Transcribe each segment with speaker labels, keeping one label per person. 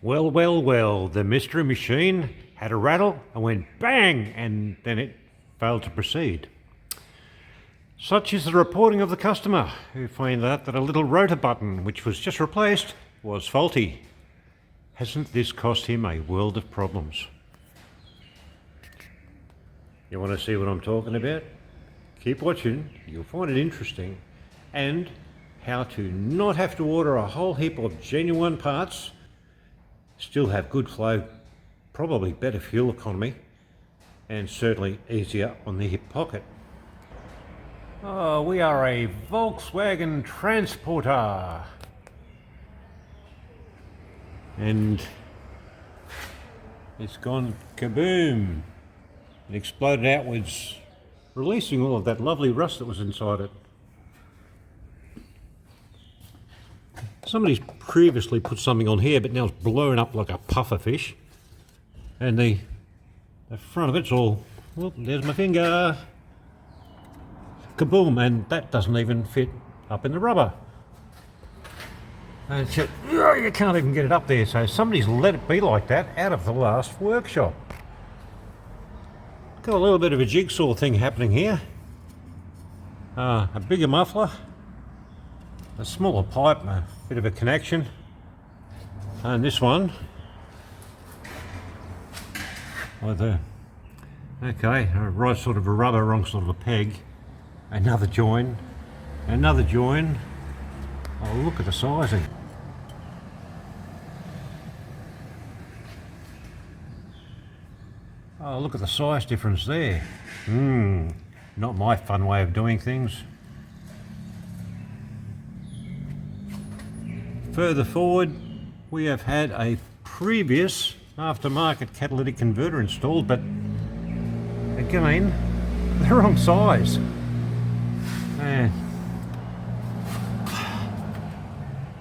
Speaker 1: Well, well, well, the mystery machine had a rattle and went bang, and then it failed to proceed. Such is the reporting of the customer, who found out that a little rotor button, which was just replaced, was faulty. Hasn't this cost him a world of problems? You want to see what I'm talking about? Keep watching, you'll find it interesting. And how to not have to order a whole heap of genuine parts, still have good flow, probably better fuel economy, and certainly easier on the hip pocket. Oh, we are a Volkswagen transporter. And it's gone kaboom. It exploded outwards, releasing all of that lovely rust that was inside it. Somebody's previously put something on here, but now it's blown up like a puffer fish. And the front of it's all, well, there's my finger. Kaboom, and that doesn't even fit up in the rubber. And you can't even get it up there, so somebody's let it be like that out of the last workshop. Got a little bit of a jigsaw thing happening here. A bigger muffler, a smaller pipe, a bit of a connection, and this one with a right sort of a rubber, wrong sort of a peg, another join, another join. Oh, look at the sizing. Oh, look at the size difference there. Not my fun way of doing things. Further forward, we have had a previous aftermarket catalytic converter installed, but again, the wrong size.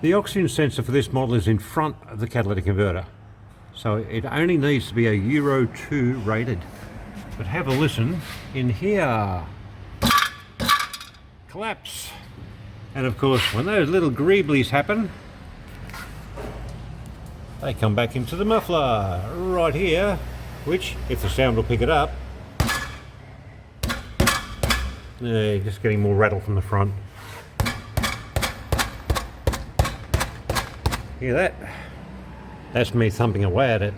Speaker 1: The oxygen sensor for this model is in front of the catalytic converter, so it only needs to be a Euro 2 rated. But have a listen in here. Collapse. And of course, when those little greeblies happen, they come back into the muffler right here, which, if the sound will pick it up, just getting more rattle from the front. Hear that? That's me thumping away at it.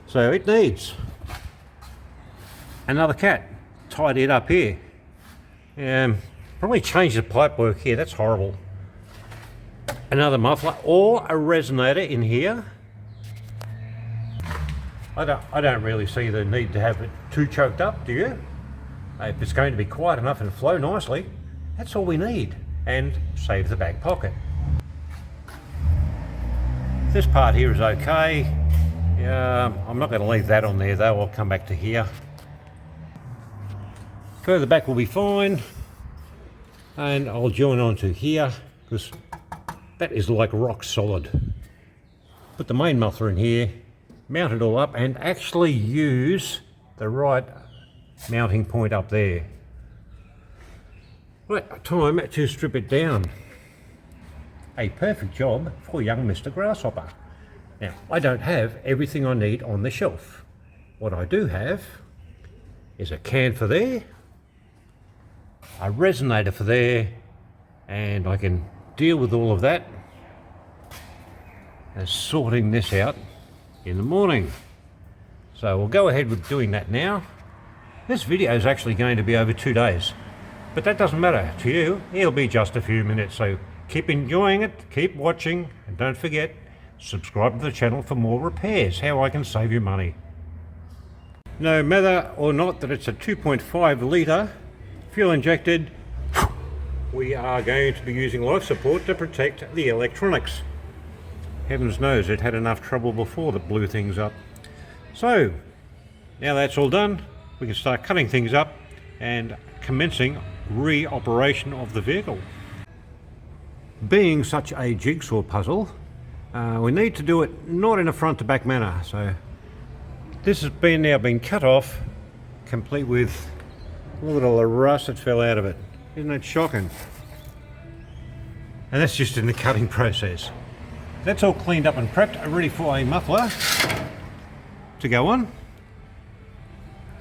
Speaker 1: So it needs another cat. Tidy it up here. Probably change the pipe work here, that's horrible. Another muffler or a resonator in here. I don't really see the need to have it too choked up, do you? If it's going to be quiet enough and flow nicely, that's all we need, and save the back pocket. This part here is okay. I'm not going to leave that on there though, I'll come back to here. Further back will be fine, and I'll join onto here because that is like rock solid. Put the main muffler in here, mount it all up, and actually use the right mounting point up there. Right, time to strip it down. A perfect job for young Mr. Grasshopper. Now, I don't have everything I need on the shelf. What I do have is a can for there, a resonator for there, and I can deal with all of that and sorting this out in the morning. So we'll go ahead with doing that now. This video is actually going to be over 2 days, but that doesn't matter to you. It'll be just a few minutes, so keep enjoying it, keep watching, and don't forget, subscribe to the channel for more repairs, how I can save you money. No matter or not that it's a 2.5 litre fuel injected, we are going to be using life support to protect the electronics. Heavens knows it had enough trouble before that blew things up. So, now that's all done, we can start cutting things up and commencing re-operation of the vehicle. Being such a jigsaw puzzle, we need to do it not in a front to back manner. So this has now been cut off, complete with look at all the rust that fell out of it. Isn't that shocking? And that's just in the cutting process. that's all cleaned up and prepped, ready for a muffler to go on.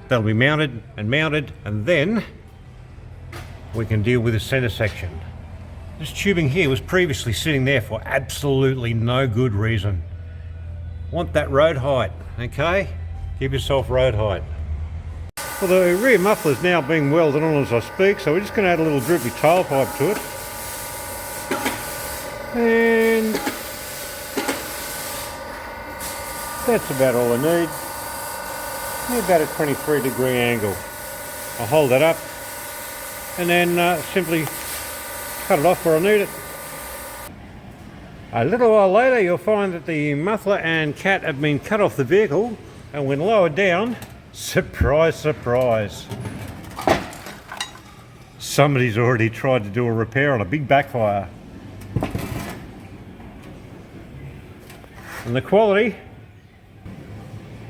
Speaker 1: That'll be mounted, and then we can deal with the center section. This tubing here was previously sitting there for absolutely no good reason. Want that road height, okay? Give yourself road height. Well, the rear muffler is now being welded on as I speak, so we're just going to add a little droopy tailpipe to it. And that's about all I need. About a 23-degree angle. I'll hold that up and then simply cut it off where I need it. A little while later you'll find that the muffler and cat have been cut off the vehicle, and when lowered down, surprise, surprise, somebody's already tried to do a repair on a big backfire. And the quality,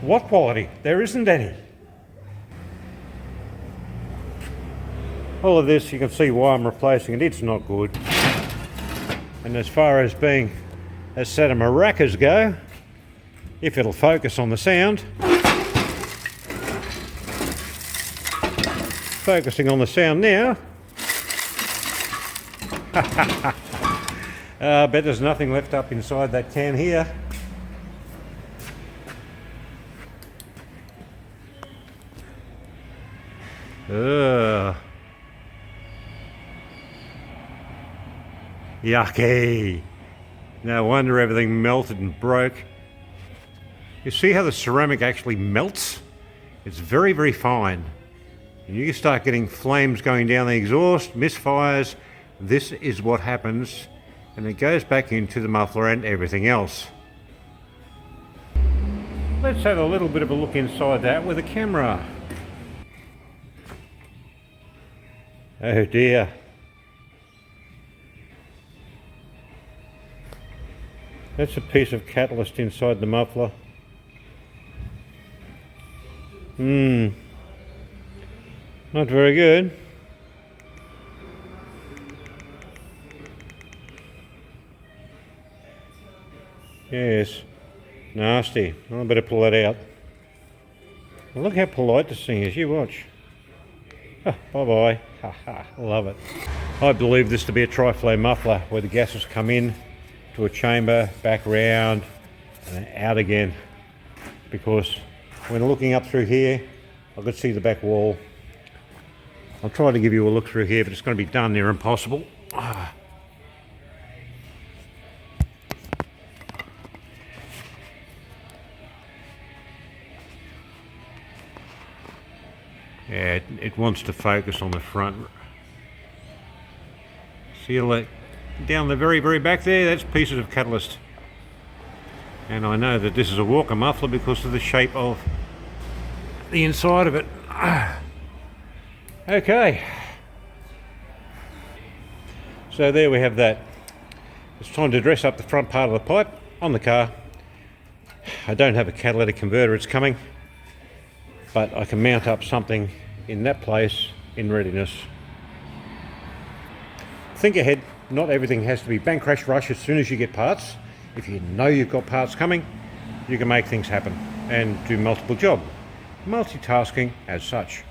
Speaker 1: what quality? There isn't any. All of this, you can see why I'm replacing it. It's not good. And as far as being a set of maracas go, if it'll focus on the sound, focusing on the sound now. I bet there's nothing left up inside that can here. Ugh. Yucky. No wonder everything melted and broke. You see how the ceramic actually melts? It's very, very fine. And you start getting flames going down the exhaust, misfires. This is what happens, and it goes back into the muffler and everything else. Let's have a little bit of a look inside that with a camera. Oh dear. That's a piece of catalyst inside the muffler. Not very good. Yes, nasty. I better pull that out. Well, look how polite this thing is. You watch. Oh, bye-bye. Love it. I believe this to be a tri-flow muffler where the gases come in to a chamber, back round and out again, because when looking up through here I could see the back wall. I'll try to give you a look through here, but it's going to be darn near impossible. Yeah, it wants to focus on the front. See down the very, very back there, that's pieces of catalyst. And I know that this is a Walker muffler because of the shape of the inside of it. Okay. So there we have that. It's time to dress up the front part of the pipe on the car. I don't have a catalytic converter, it's coming. But I can mount up something in that place in readiness. Think ahead. Not everything has to be bang crash rush as soon as you get parts. If you know you've got parts coming, you can make things happen and do multiple jobs. Multitasking as such.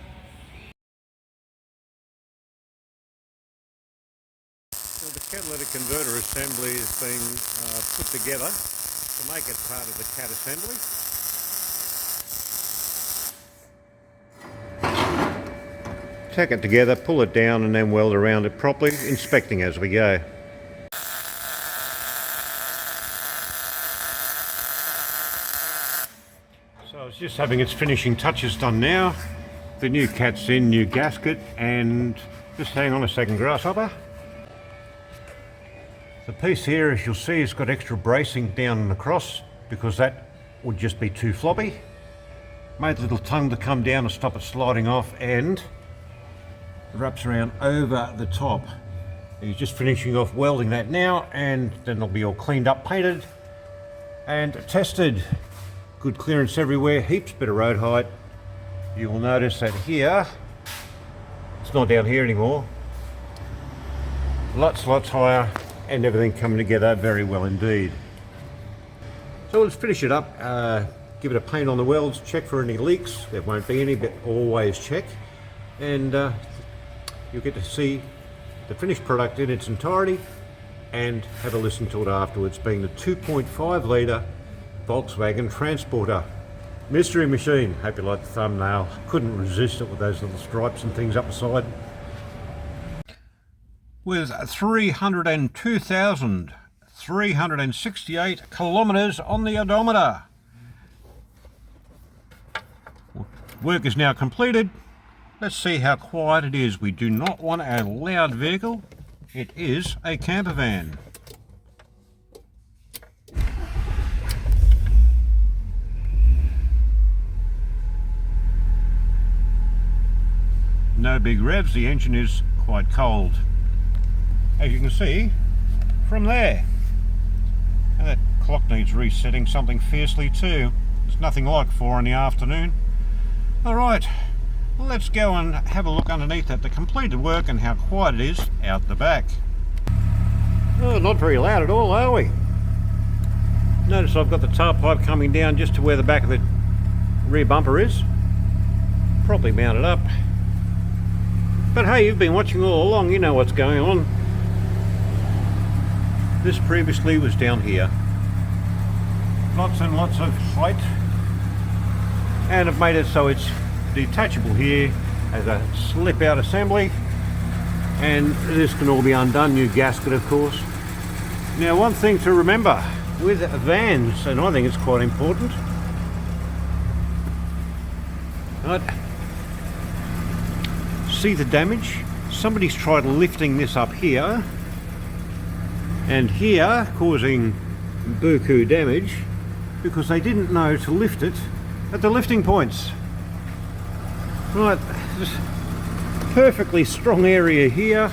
Speaker 1: So the catalytic converter assembly is being put together to make it part of the cat assembly. Tack it together, pull it down and then weld around it properly, inspecting as we go. So it's just having its finishing touches done now. The new cat's in, new gasket, and just hang on a second, Grasshopper. The piece here, as you'll see, has got extra bracing down and across because that would just be too floppy. Made a little tongue to come down and stop it sliding off, and wraps around over the top. He's just finishing off welding that now, and then it'll be all cleaned up, painted and tested. Good clearance everywhere, heaps bit of road height. You will notice that here, it's not down here anymore. Lots higher, and everything coming together very well indeed. So let's finish it up, give it a paint on the welds, check for any leaks. There won't be any, but always check. And you'll get to see the finished product in its entirety and have a listen to it afterwards, being the 2.5 litre Volkswagen Transporter. Mystery machine. Hope you like the thumbnail. Couldn't resist it with those little stripes and things up the side. With 302,368 kilometres on the odometer. Work is now completed. Let's see how quiet it is. We do not want a loud vehicle. It is a camper van. No big revs, the engine is quite cold. As you can see from there. And that clock needs resetting something fiercely too. It's nothing like 4 in the afternoon. Alright, well, let's go and have a look underneath at the completed work and how quiet it is out the back. Oh, not very loud at all, are we? Notice I've got the tailpipe coming down just to where the back of the rear bumper is. Properly mounted up. But hey, you've been watching all along, you know what's going on. This previously was down here. Lots and lots of height. And I've made it so it's detachable here as a slip out assembly. And this can all be undone, new gasket of course. Now one thing to remember with vans, and I think it's quite important. Right. See the damage? Somebody's tried lifting this up here and here, causing buku damage because they didn't know to lift it at the lifting points. Right, just perfectly strong area here,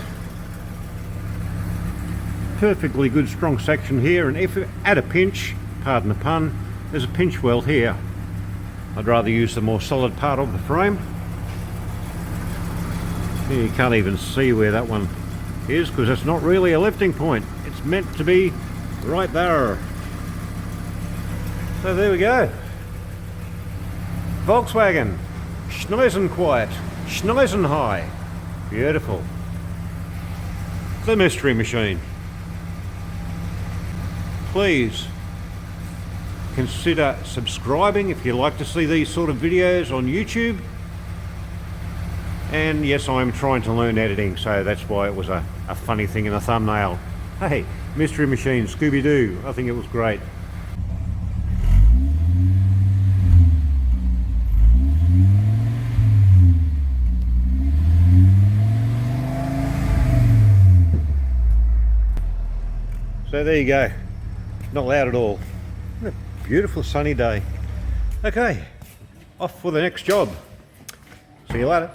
Speaker 1: perfectly good strong section here, and if at a pinch, pardon the pun, there's a pinch weld here. I'd rather use the more solid part of the frame. You can't even see where that one is because it's not really a lifting point. It's meant to be right there. So there we go. Volkswagen. Schneisen quiet. Schneisen high. Beautiful. The mystery machine. Please consider subscribing if you like to see these sort of videos on YouTube. And yes, I'm trying to learn editing, so that's why it was a funny thing in the thumbnail. Hey, Mystery Machine, Scooby-Doo, I think it was great. So there you go, not loud at all. What a beautiful sunny day. Okay, off for the next job. See you later.